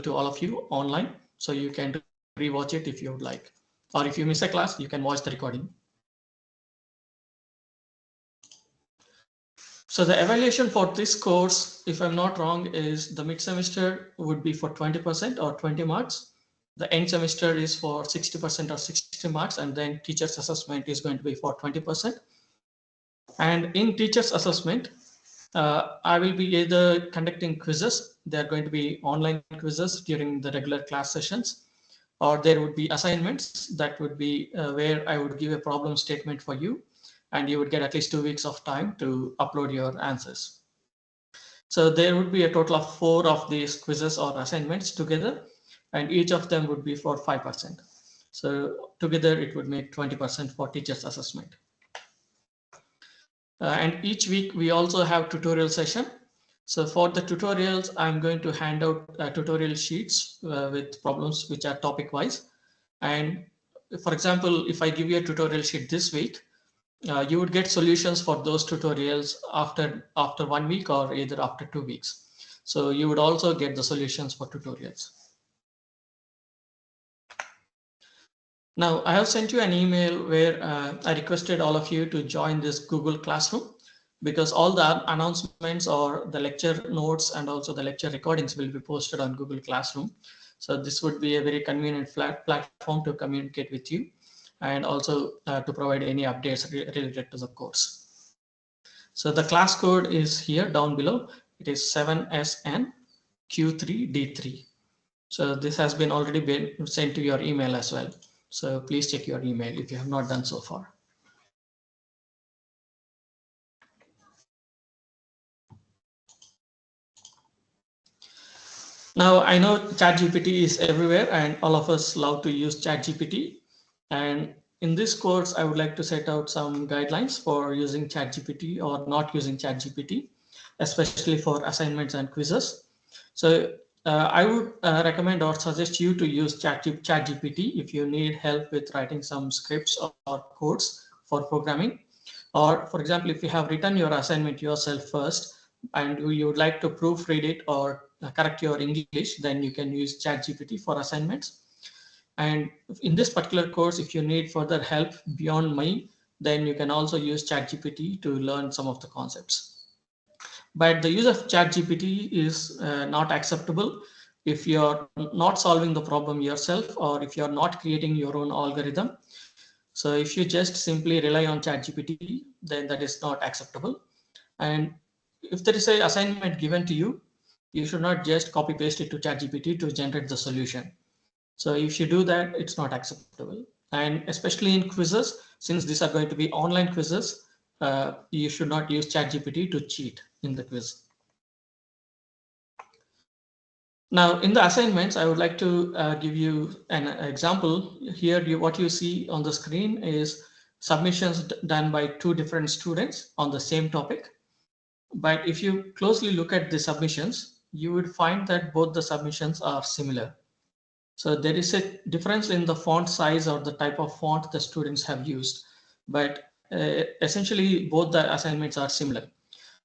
to all of you online, so you can rewatch it if you would like. Or if you miss a class, you can watch the recording. So the evaluation for this course, if I'm not wrong, is the mid-semester would be for 20% or 20 marks. The end semester is for 60% or 60 marks, and then teacher's assessment is going to be for 20%. And in teacher's assessment, I will be either conducting quizzes. They're going to be online quizzes during the regular class sessions, or there would be assignments that would be where I would give a problem statement for you, and you would get at least 2 weeks of time to upload your answers. So there would be a total of 4 of these quizzes or assignments together, and each of them would be for 5%. So together it would make 20% for teacher's assessment. And each week we also have tutorial session. So for the tutorials, I'm going to hand out tutorial sheets with problems which are topic wise. And for example, if I give you a tutorial sheet this week, you would get solutions for those tutorials after 1 week or either after 2 weeks. So you would also get the solutions for tutorials. Now, I have sent you an email where I requested all of you to join this Google Classroom, because all the announcements or the lecture notes and also the lecture recordings will be posted on Google Classroom. So this would be a very convenient platform to communicate with you, and also to provide any updates related to the course. So the class code is here down below. It is 7SNQ3D3. So this has been already been sent to your email as well. So please check your email if you have not done so far. Now, I know ChatGPT is everywhere and all of us love to use ChatGPT. And in this course, I would like to set out some guidelines for using ChatGPT or not using ChatGPT, especially for assignments and quizzes. So I would recommend or suggest you to use ChatGPT if you need help with writing some scripts or codes for programming. Or for example, if you have written your assignment yourself first and you would like to proofread it or correct your English, then you can use ChatGPT for assignments. And in this particular course, if you need further help beyond me, then you can also use ChatGPT to learn some of the concepts. But the use of ChatGPT is not acceptable if you're not solving the problem yourself or if you're not creating your own algorithm. So if you just simply rely on ChatGPT, then that is not acceptable. And if there is an assignment given to you, you should not just copy paste it to ChatGPT to generate the solution. So if you do that, it's not acceptable. And especially in quizzes, since these are going to be online quizzes, you should not use ChatGPT to cheat in the quiz. Now, in the assignments, I would like to give you an example. Here, what you see on the screen is submissions done by 2 different students on the same topic. But if you closely look at the submissions, you would find that both the submissions are similar. So there is a difference in the font size or the type of font the students have used, but essentially both the assignments are similar.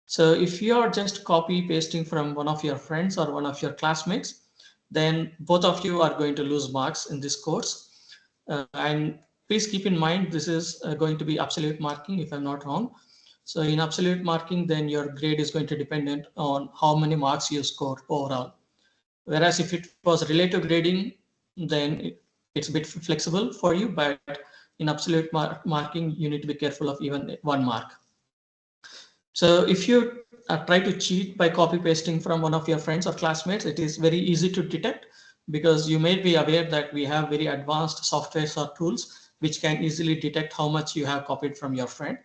So if you are just copy pasting from one of your friends or one of your classmates, then both of you are going to lose marks in this course. And please keep in mind, this is going to be absolute marking if I'm not wrong. So in absolute marking, then your grade is going to depend on how many marks you score overall. Whereas if it was relative grading, then it's a bit flexible for you, but in absolute marking, you need to be careful of even 1 mark. So if you try to cheat by copy pasting from one of your friends or classmates, it is very easy to detect, because you may be aware that we have very advanced softwares or tools which can easily detect how much you have copied from your friend.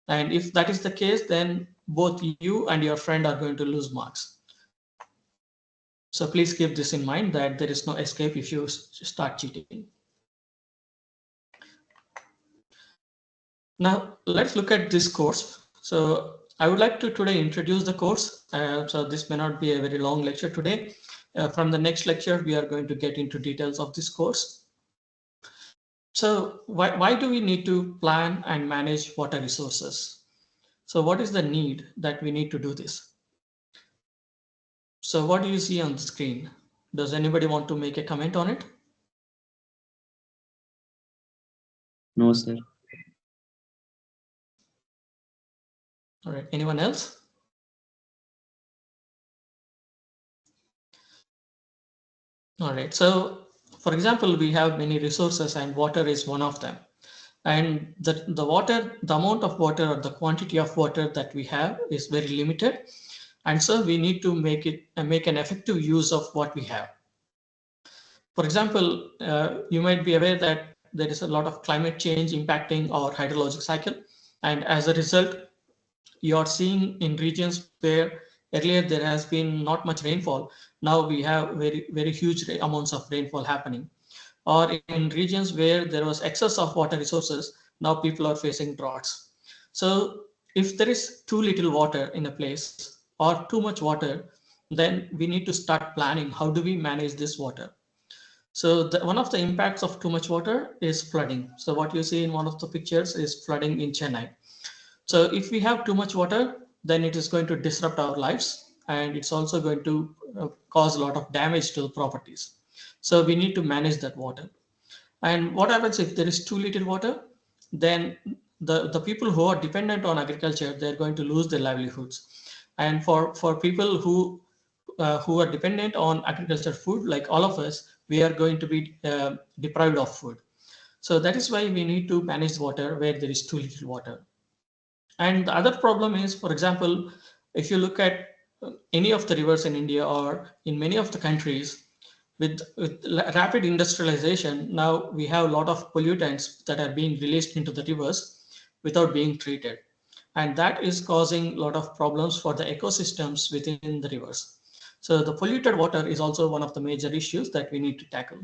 And if that is the case, then both you and your friend are going to lose marks. So please keep this in mind, that there is no escape if you start cheating. Now let's look at this course. So I would like to today introduce the course. So this may not be a very long lecture today. From the next lecture, we are going to get into details of this course. So why do we need to plan and manage water resources? So what is the need that we need to do this? So what do you see on the screen? Does anybody want to make a comment on it? No, sir. All right, anyone else? All right, so for example, we have many resources and water is one of them. And the water, the amount of water or the quantity of water that we have is very limited. And so we need to make an effective use of what we have. For example, you might be aware that there is a lot of climate change impacting our hydrologic cycle. And as a result, you are seeing in regions where earlier there has been not much rainfall. Now we have very huge amounts of rainfall happening. Or in regions where there was excess of water resources, now people are facing droughts. So if there is too little water in a place or too much water, then we need to start planning how do we manage this water. So one of the impacts of too much water is flooding. So what you see in one of the pictures is flooding in Chennai. So if we have too much water, then it is going to disrupt our lives, and it's also going to cause a lot of damage to the properties. So we need to manage that water. And what happens if there is too little water? Then the people who are dependent on agriculture, they're going to lose their livelihoods. And for people who are dependent on agriculture food, like all of us, we are going to be deprived of food. So that is why we need to manage water where there is too little water. And the other problem is, for example, if you look at any of the rivers in India or in many of the countries, with rapid industrialization, now we have a lot of pollutants that are being released into the rivers without being treated. And that is causing a lot of problems for the ecosystems within the rivers. So the polluted water is also one of the major issues that we need to tackle.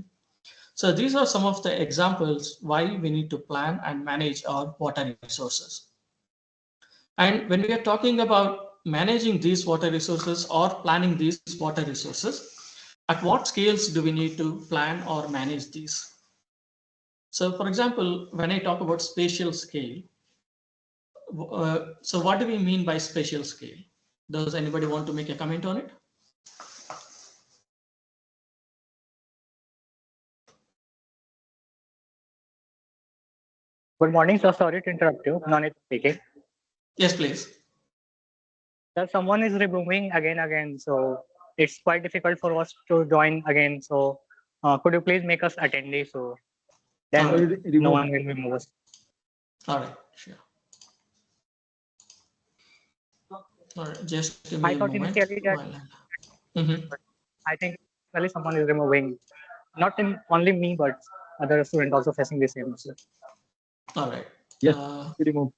So these are some of the examples why we need to plan and manage our water resources. And when we are talking about managing these water resources or planning these water resources, at what scales do we need to plan or manage these? So for example, when I talk about spatial scale, so what do we mean by spatial scale? Does anybody want to make a comment on it? Good morning, sir. Sorry to interrupt you. Nonit speaking. Yes, please. Sir, someone is removing again, so it's quite difficult for us to join again. So, could you please make us attendee? So then no one will remove us. All right, sure. All right, just give I me a thought moment. initially that, but I think really someone is removing. Not in only me, but other student also facing the same issue. All right. Yes, remove.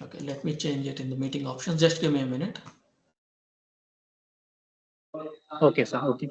Okay, let me change it in the meeting options. Just give me a minute. Okay, sir. Okay.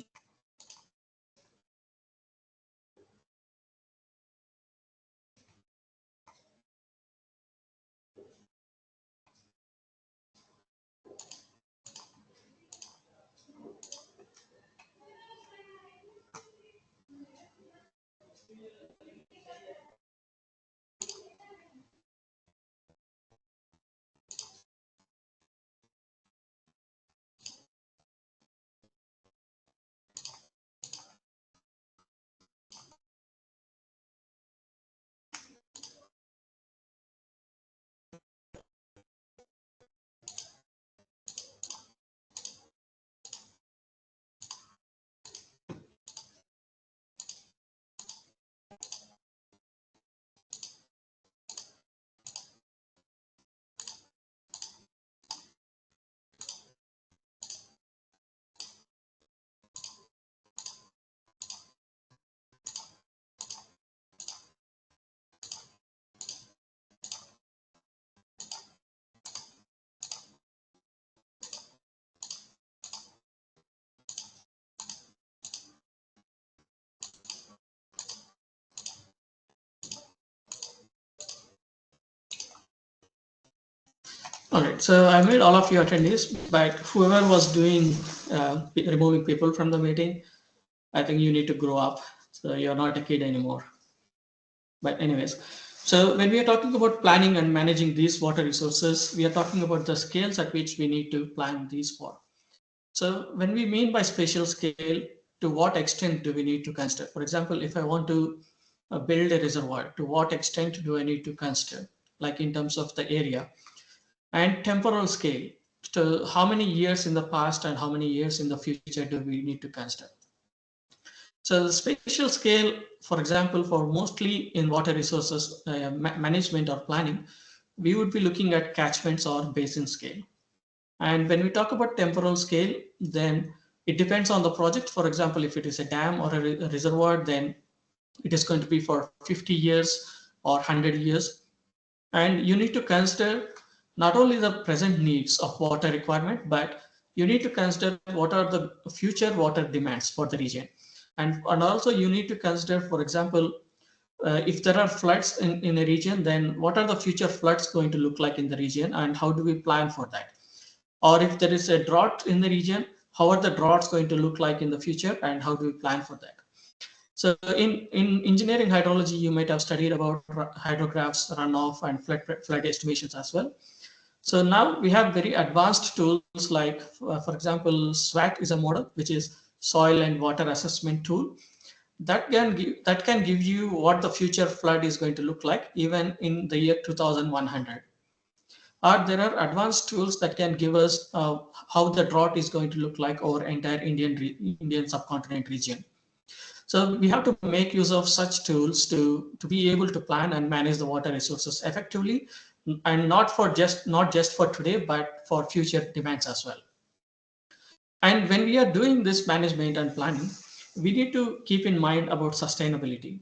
All right, so I made all of you attendees, but whoever was doing removing people from the meeting, I think you need to grow up. So you're not a kid anymore. But anyways, so when we are talking about planning and managing these water resources, we are talking about the scales at which we need to plan these for. So when we mean by spatial scale, to what extent do we need to consider? For example, if I want to build a reservoir, to what extent do I need to consider, like in terms of the area? And temporal scale, to how many years in the past and how many years in the future do we need to consider? So the spatial scale, for example, for mostly in water resources management or planning, we would be looking at catchments or basin scale. And when we talk about temporal scale, then it depends on the project. For example, if it is a dam or a reservoir, then it is going to be for 50 years or 100 years. And you need to consider not only the present needs of water requirement, but you need to consider what are the future water demands for the region. And also you need to consider, for example, if there are floods in a region, then what are the future floods going to look like in the region and how do we plan for that? Or if there is a drought in the region, how are the droughts going to look like in the future and how do we plan for that? So in engineering hydrology, you might have studied about hydrographs, runoff, and flood estimations as well. So now we have very advanced tools like, for example, SWAT is a model, which is soil and water assessment tool that can give you what the future flood is going to look like even in the year 2100. Or there are advanced tools that can give us how the drought is going to look like over entire Indian subcontinent region. So we have to make use of such tools to be able to plan and manage the water resources effectively, and not just for today, but for future demands as well. And when we are doing this management and planning, we need to keep in mind about sustainability.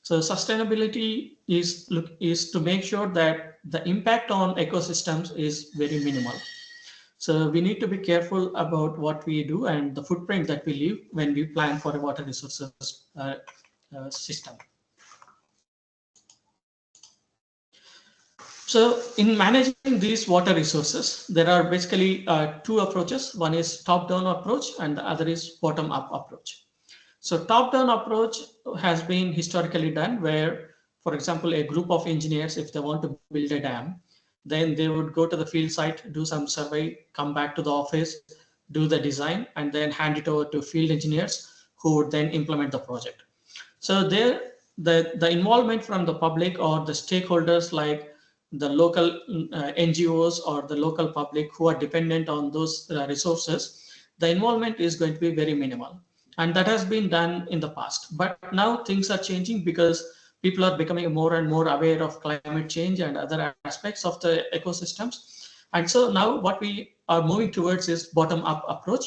So sustainability is to make sure that the impact on ecosystems is very minimal. So we need to be careful about what we do and the footprint that we leave when we plan for a water resources system. So in managing these water resources, there are basically two approaches. One is top-down approach and the other is bottom-up approach. So top-down approach has been historically done where, for example, a group of engineers, if they want to build a dam, then they would go to the field site, do some survey, come back to the office, do the design, and then hand it over to field engineers who would then implement the project. So there, the involvement from the public or the stakeholders like the local NGOs or the local public who are dependent on those resources, the involvement is going to be very minimal. And that has been done in the past. But now things are changing because people are becoming more and more aware of climate change and other aspects of the ecosystems. And so now what we are moving towards is bottom-up approach,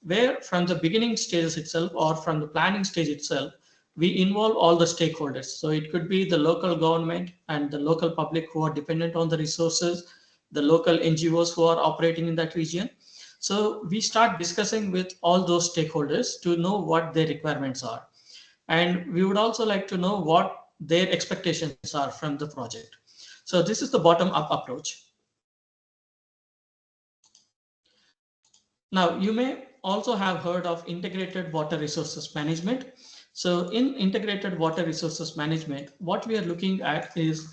where from the beginning stages itself or from the planning stage itself, we involve all the stakeholders. So it could be the local government and the local public who are dependent on the resources, the local NGOs who are operating in that region. So we start discussing with all those stakeholders to know what their requirements are. And we would also like to know what their expectations are from the project. So this is the bottom-up approach. Now, you may also have heard of integrated water resources management. So in integrated water resources management, what we are looking at is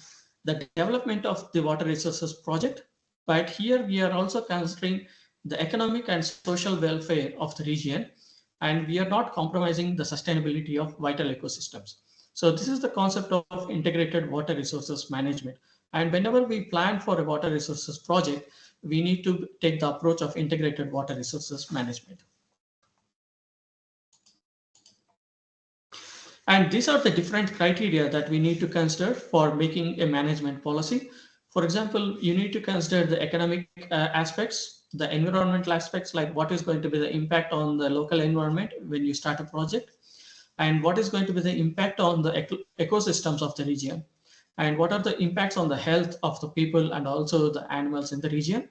the development of the water resources project. But here we are also considering the economic and social welfare of the region, and we are not compromising the sustainability of vital ecosystems. So this is the concept of integrated water resources management. And whenever we plan for a water resources project, we need to take the approach of integrated water resources management. And these are the different criteria that we need to consider for making a management policy. For example, you need to consider the economic aspects, the environmental aspects, like what is going to be the impact on the local environment when you start a project, and what is going to be the impact on the ecosystems of the region, and what are the impacts on the health of the people and also the animals in the region,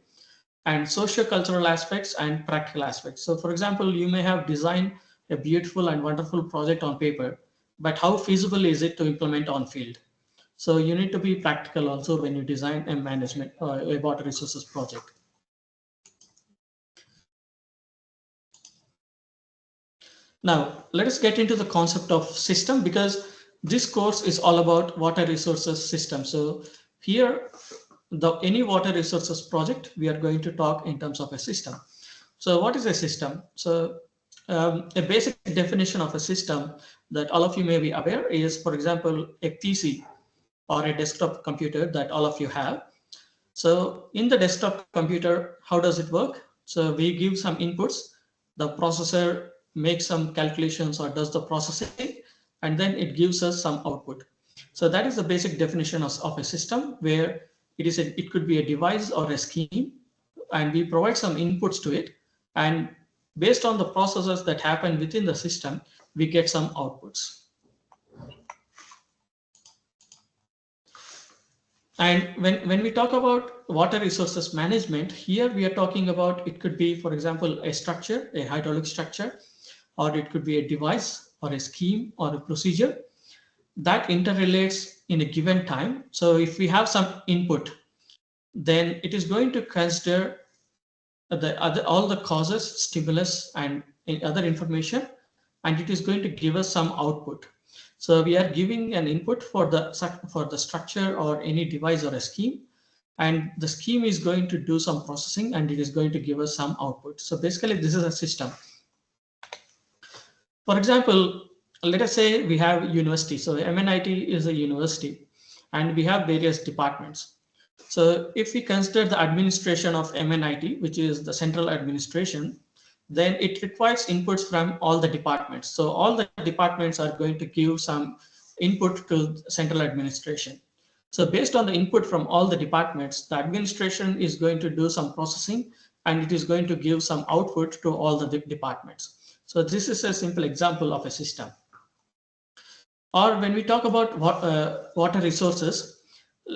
and socio-cultural aspects and practical aspects. So for example, you may have designed a beautiful and wonderful project on paper, but how feasible is it to implement on field? So you need to be practical also when you design a management a water resources project. Now, let us get into the concept of system, because this course is all about water resources system. So here, any water resources project, we are going to talk in terms of a system. So what is a system? So a basic definition of a system that all of you may be aware is, for example, a PC or a desktop computer that all of you have. So in the desktop computer, how does it work? So we give some inputs, the processor makes some calculations or does the processing, and then it gives us some output. So that is the basic definition of a system, where it could be a device or a scheme, and we provide some inputs to it. And based on the processes that happen within the system, we get some outputs. And when we talk about water resources management, here we are talking about, it could be, for example, a structure, a hydraulic structure, or it could be a device or a scheme or a procedure that interrelates in a given time. So if we have some input, then it is going to consider all the causes, stimulus, and other information, and it is going to give us some output. So we are giving an input for the structure or any device or a scheme, and the scheme is going to do some processing, and it is going to give us some output. So basically, this is a system. For example, let us say we have university. So MNIT is a university, and we have various departments. So if we consider the administration of MNIT, which is the central administration, then it requires inputs from all the departments. So all the departments are going to give some input to central administration. So based on the input from all the departments, the administration is going to do some processing, and it is going to give some output to all the departments. So this is a simple example of a system. Or when we talk about water resources,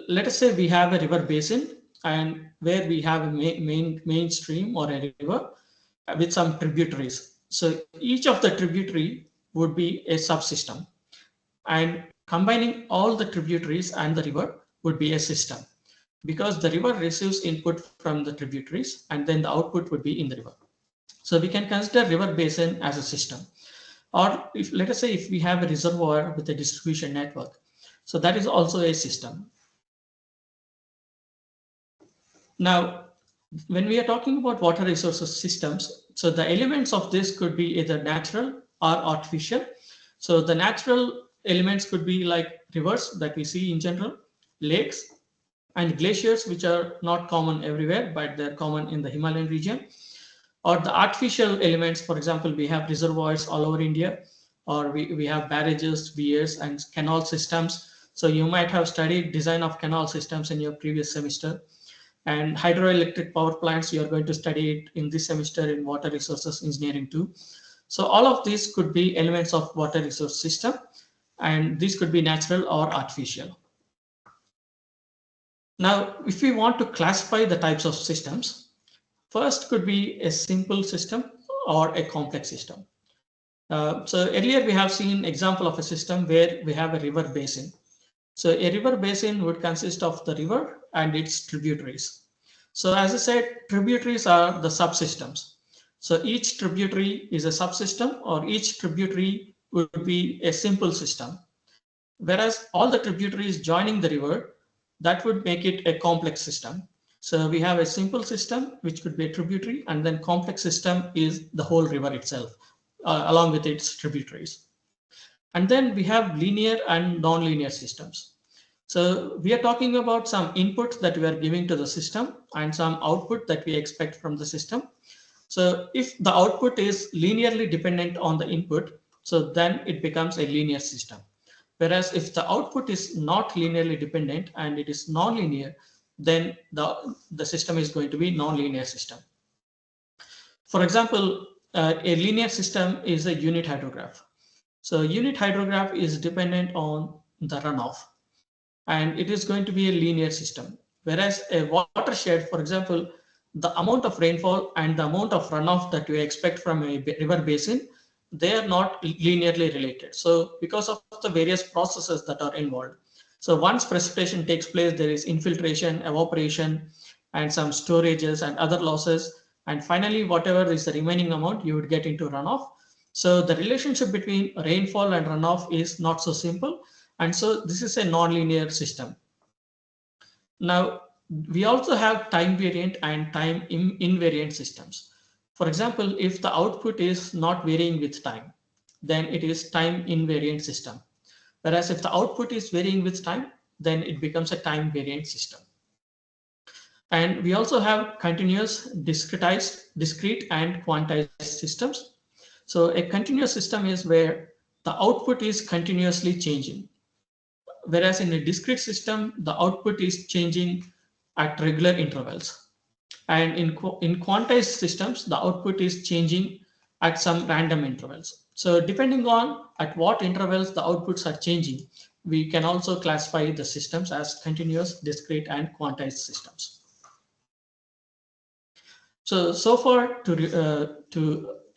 let us say we have a river basin, and where we have a mainstream or a river with some tributaries. So each of the tributary would be a subsystem, and combining all the tributaries and the river would be a system, because the river receives input from the tributaries, and then the output would be in the river. So we can consider river basin as a system. Or if, let us say, if we have a reservoir with a distribution network, so that is also a system. Now, when we are talking about water resources systems, so the elements of this could be either natural or artificial. So the natural elements could be like rivers that we see in general, lakes, and glaciers, which are not common everywhere, but they're common in the Himalayan region. Or the artificial elements, for example, we have reservoirs all over India, or we have barrages, weirs, and canal systems. So you might have studied design of canal systems in your previous semester. And hydroelectric power plants, you are going to study it in this semester in water resources engineering too. So all of these could be elements of water resource system, and these could be natural or artificial. Now, if we want to classify the types of systems, first could be a simple system or a complex system. So earlier we have seen example of a system where we have a river basin. So a river basin would consist of the river and its tributaries. So as I said, tributaries are the subsystems. So each tributary is a subsystem, or each tributary would be a simple system. Whereas all the tributaries joining the river, that would make it a complex system. So we have a simple system, which could be a tributary, and then complex system is the whole river itself, along with its tributaries. And then we have linear and non-linear systems. So we are talking about some input that we are giving to the system and some output that we expect from the system. So if the output is linearly dependent on the input, so then it becomes a linear system. Whereas if the output is not linearly dependent and it is non-linear, then the system is going to be non-linear system. For example, a linear system is a unit hydrograph. So unit hydrograph is dependent on the runoff, and it is going to be a linear system. Whereas a watershed, for example, the amount of rainfall and the amount of runoff that we expect from a river basin, they are not linearly related. So because of the various processes that are involved. So once precipitation takes place, there is infiltration, evaporation, and some storages and other losses. And finally, whatever is the remaining amount, you would get into runoff. So the relationship between rainfall and runoff is not so simple. And so this is a non-linear system. Now, we also have time variant and time invariant systems. For example, if the output is not varying with time, then it is time invariant system. Whereas if the output is varying with time, then it becomes a time variant system. And we also have continuous, discrete and quantized systems. So a continuous system is where the output is continuously changing. Whereas in a discrete system, the output is changing at regular intervals. And in quantized systems, the output is changing at some random intervals. So depending on at what intervals the outputs are changing, we can also classify the systems as continuous, discrete, and quantized systems. So far to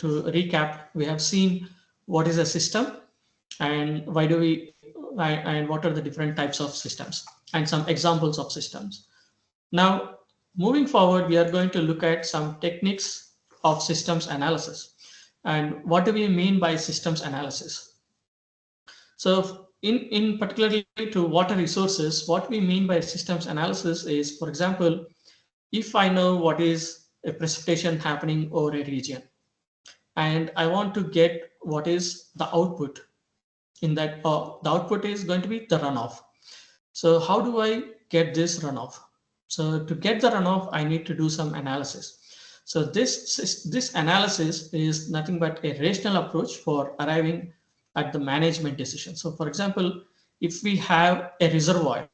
recap, we have seen what is a system and what are the different types of systems and some examples of systems. Now, moving forward, we are going to look at some techniques of systems analysis. And what do we mean by systems analysis? So in particularly to water resources, what we mean by systems analysis is, for example, if I know what is a precipitation happening over a region, and I want to get what is the output in that, the output is going to be the runoff. So how do I get this runoff? So to get the runoff, I need to do some analysis. So this analysis is nothing but a rational approach for arriving at the management decision. So for example, if we have a reservoir,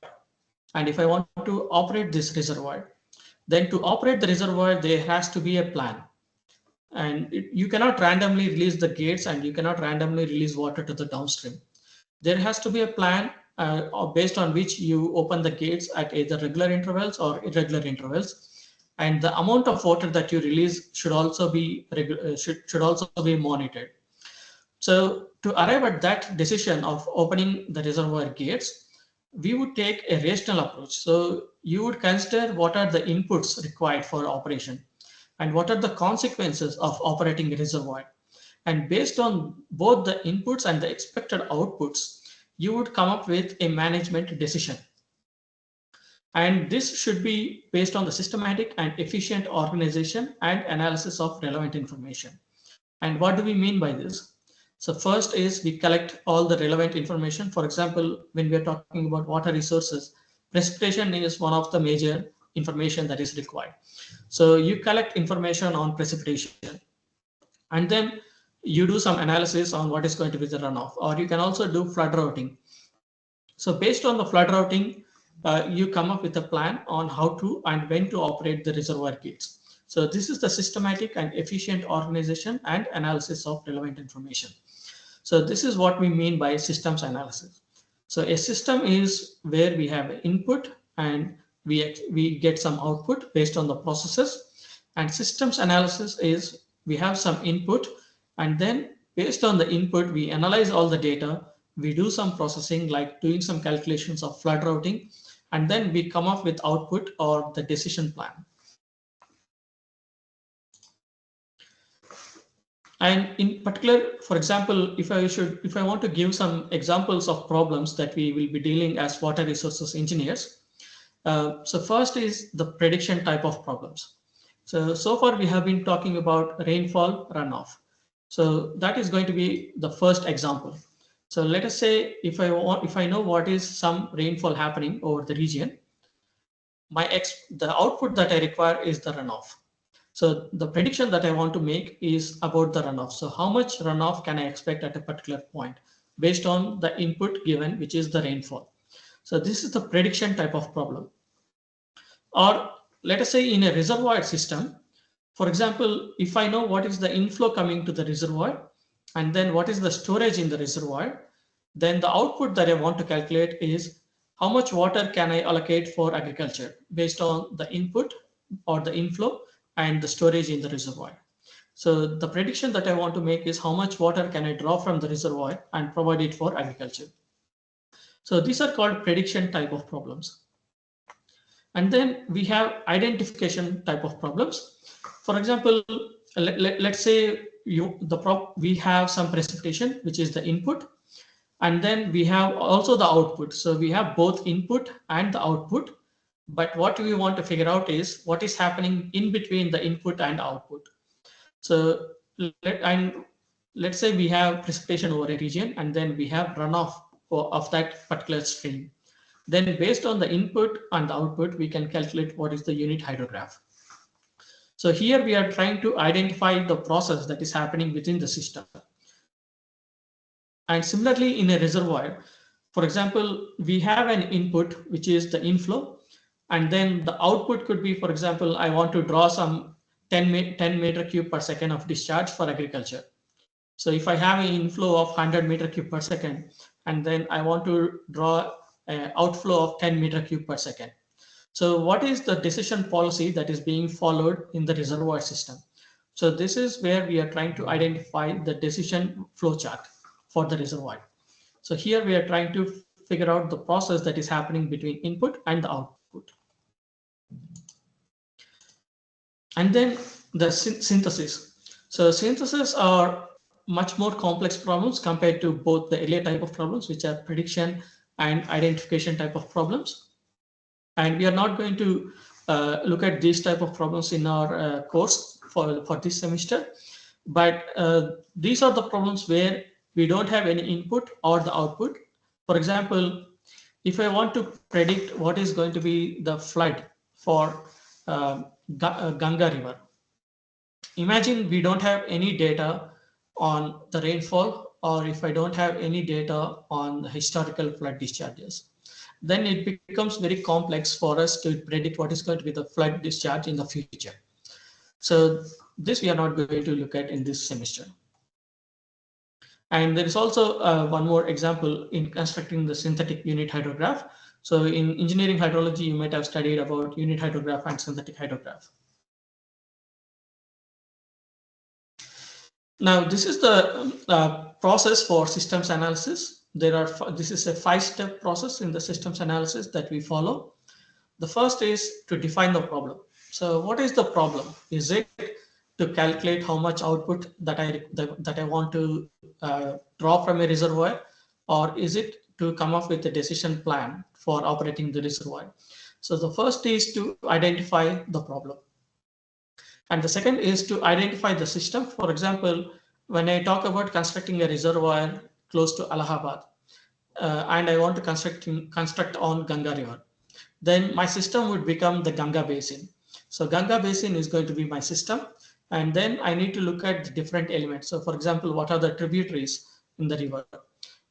and if I want to operate this reservoir, then to operate the reservoir, there has to be a plan. And you cannot randomly release the gates and you cannot randomly release water to the downstream. There has to be a plan based on which you open the gates at either regular intervals or irregular intervals. And the amount of water that you release should also be monitored. So to arrive at that decision of opening the reservoir gates, we would take a rational approach. So you would consider what are the inputs required for operation and what are the consequences of operating a reservoir. And based on both the inputs and the expected outputs, you would come up with a management decision. And this should be based on the systematic and efficient organization and analysis of relevant information. And what do we mean by this? So first is we collect all the relevant information. For example, when we are talking about water resources, precipitation is one of the major information that is required. So you collect information on precipitation, and then you do some analysis on what is going to be the runoff, or you can also do flood routing. So based on the flood routing, you come up with a plan on how to and when to operate the reservoir gates. So this is the systematic and efficient organization and analysis of relevant information. So this is what we mean by systems analysis. So a system is where we have input and we get some output based on the processes. And systems analysis is we have some input, and then based on the input, we analyze all the data. We do some processing like doing some calculations of flood routing, and then we come up with output or the decision plan. And in particular, for example, if I want to give some examples of problems that we will be dealing as water resources engineers. So first is the prediction type of problems. So far we have been talking about rainfall runoff. So that is going to be the first example. So let us say if I know what is some rainfall happening over the region, the output that I require is the runoff. So the prediction that I want to make is about the runoff. So how much runoff can I expect at a particular point based on the input given, which is the rainfall. So this is the prediction type of problem. Or let us say in a reservoir system, for example, if I know what is the inflow coming to the reservoir and then what is the storage in the reservoir, then the output that I want to calculate is how much water can I allocate for agriculture based on the input or the inflow and the storage in the reservoir. So the prediction that I want to make is how much water can I draw from the reservoir and provide it for agriculture. So these are called prediction type of problems. And then we have identification type of problems. For example, let's say we have some precipitation, which is the input, and then we have also the output. So we have both input and the output. But what we want to figure out is what is happening in between the input and output. So let's say we have precipitation over a region, and then we have runoff of that particular stream. Then based on the input and the output, we can calculate what is the unit hydrograph. So here we are trying to identify the process that is happening within the system. And similarly, in a reservoir, for example, we have an input, which is the inflow, and then the output could be, for example, I want to draw some 10 meter cube per second of discharge for agriculture. So if I have an inflow of 100 meter cube per second, and then I want to draw an outflow of 10 meter cube per second. So what is the decision policy that is being followed in the reservoir system? So this is where we are trying to identify the decision flow chart for the reservoir. So here we are trying to figure out the process that is happening between input and the output. And then the synthesis. So synthesis are much more complex problems compared to both the earlier type of problems, which are prediction and identification type of problems. And we are not going to look at these type of problems in our course for this semester. But these are the problems where we don't have any input or the output. For example, if I want to predict what is going to be the flood for Ganga River, imagine we don't have any data on the rainfall, or if I don't have any data on historical flood discharges, then it becomes very complex for us to predict what is going to be the flood discharge in the future. So this we are not going to look at in this semester. And there is also one more example in constructing the synthetic unit hydrograph. So in engineering hydrology, you might have studied about unit hydrograph and synthetic hydrograph. Now, this is the process for systems analysis. This is a 5-step process in the systems analysis that we follow. The first is to define the problem. So what is the problem? Is it to calculate how much output that I want to draw from a reservoir, or is it to come up with a decision plan for operating the reservoir? So the first is to identify the problem. And the second is to identify the system. For example, when I talk about constructing a reservoir close to Allahabad, and I want to construct on Ganga River, then my system would become the Ganga Basin. So Ganga Basin is going to be my system. And then I need to look at the different elements. So for example, what are the tributaries in the river?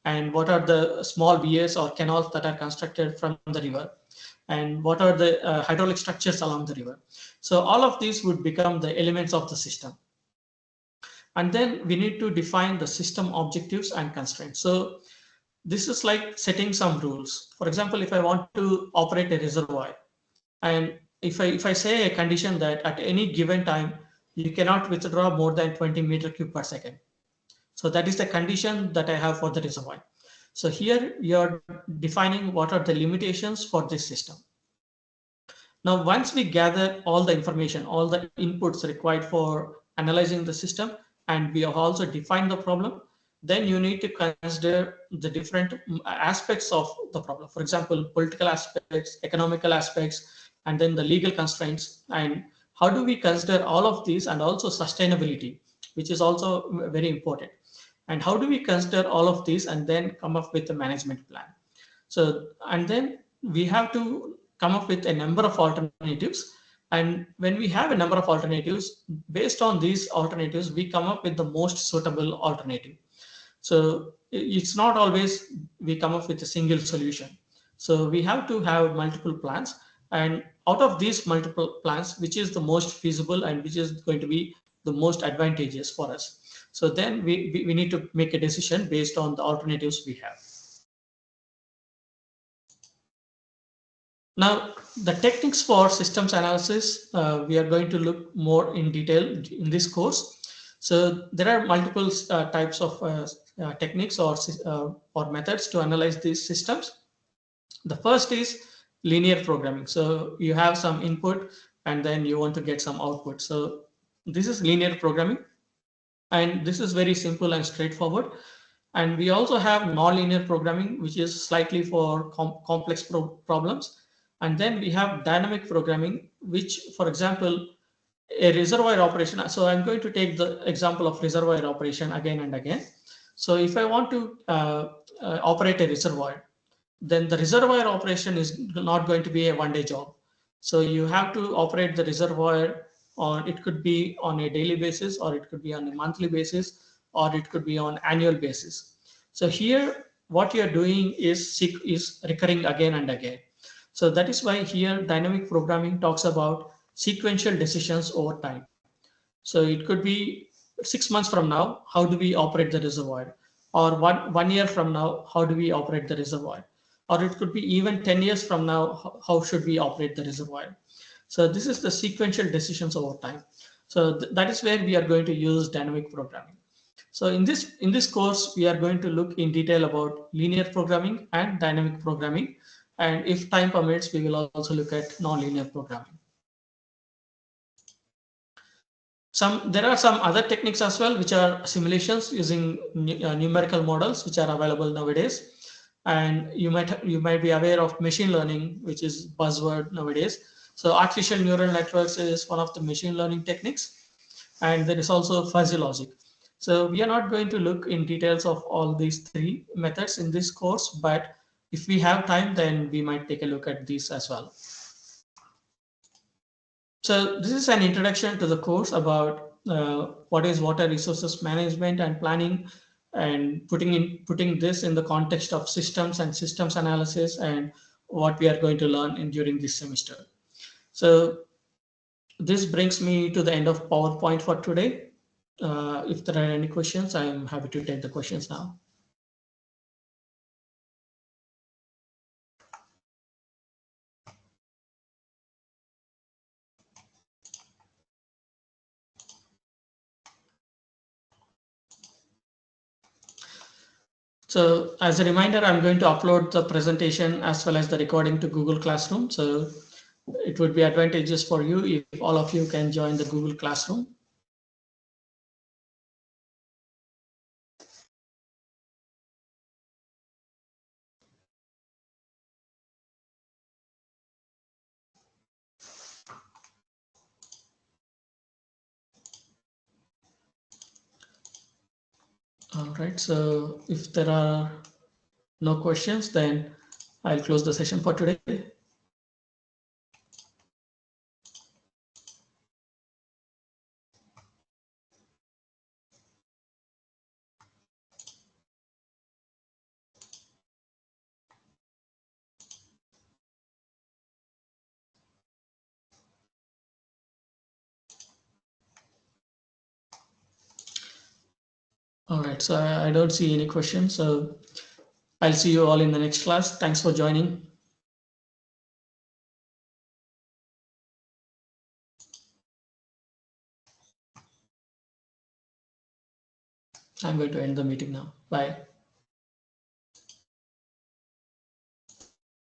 And what are the small weirs or canals that are constructed from the river? And what are the hydraulic structures along the river? So all of these would become the elements of the system. And then we need to define the system objectives and constraints. So this is like setting some rules. For example, if I want to operate a reservoir, and if I say a condition that at any given time, you cannot withdraw more than 20 meter cube per second. So that is the condition that I have for the reservoir. So here you're defining what are the limitations for this system. Now, once we gather all the information, all the inputs required for analyzing the system, and we have also defined the problem, then you need to consider the different aspects of the problem. For example, political aspects, economical aspects, and then the legal constraints. And how do we consider all of these, and also sustainability, which is also very important. And how do we consider all of these and then come up with a management plan? So, and then we have to come up with a number of alternatives. And when we have a number of alternatives, based on these alternatives, we come up with the most suitable alternative. So it's not always we come up with a single solution. So we have to have multiple plans, and out of these multiple plans, which is the most feasible and which is going to be the most advantageous for us. So then we need to make a decision based on the alternatives we have. Now, the techniques for systems analysis, we are going to look more in detail in this course. So there are multiple types of techniques or methods to analyze these systems. The first is linear programming. So you have some input and then you want to get some output. So this is linear programming, and this is very simple and straightforward. And we also have nonlinear programming, which is slightly for complex problems. And then we have dynamic programming, which, for example, a reservoir operation. So I'm going to take the example of reservoir operation again and again. So if I want to operate a reservoir, then the reservoir operation is not going to be a one-day job. So you have to operate the reservoir, or it could be on a daily basis, or it could be on a monthly basis, or it could be on annual basis. So here, what you're doing is recurring again and again. So that is why here dynamic programming talks about sequential decisions over time. So it could be 6 months from now, how do we operate the reservoir? Or one year from now, how do we operate the reservoir? Or it could be even 10 years from now, how should we operate the reservoir? So this is the sequential decisions over time. So that is where we are going to use dynamic programming. So in this course, we are going to look in detail about linear programming and dynamic programming. And if time permits, we will also look at nonlinear programming. There are some other techniques as well, which are simulations using numerical models, which are available nowadays. And you might be aware of machine learning, which is buzzword nowadays. So artificial neural networks is one of the machine learning techniques, and there is also fuzzy logic. So we are not going to look in details of all these three methods in this course, but if we have time, then we might take a look at these as well. So this is an introduction to the course about what is water resources management and planning, and putting this in the context of systems and systems analysis, and what we are going to learn during this semester. So this brings me to the end of PowerPoint for today. If there are any questions, I am happy to take the questions now. So as a reminder, I'm going to upload the presentation as well as the recording to Google Classroom. So it would be advantageous for you if all of you can join the Google Classroom. All right, so if there are no questions, then I'll close the session for today. All right, so I don't see any questions. So I'll see you all in the next class. Thanks for joining. I'm going to end the meeting now. Bye.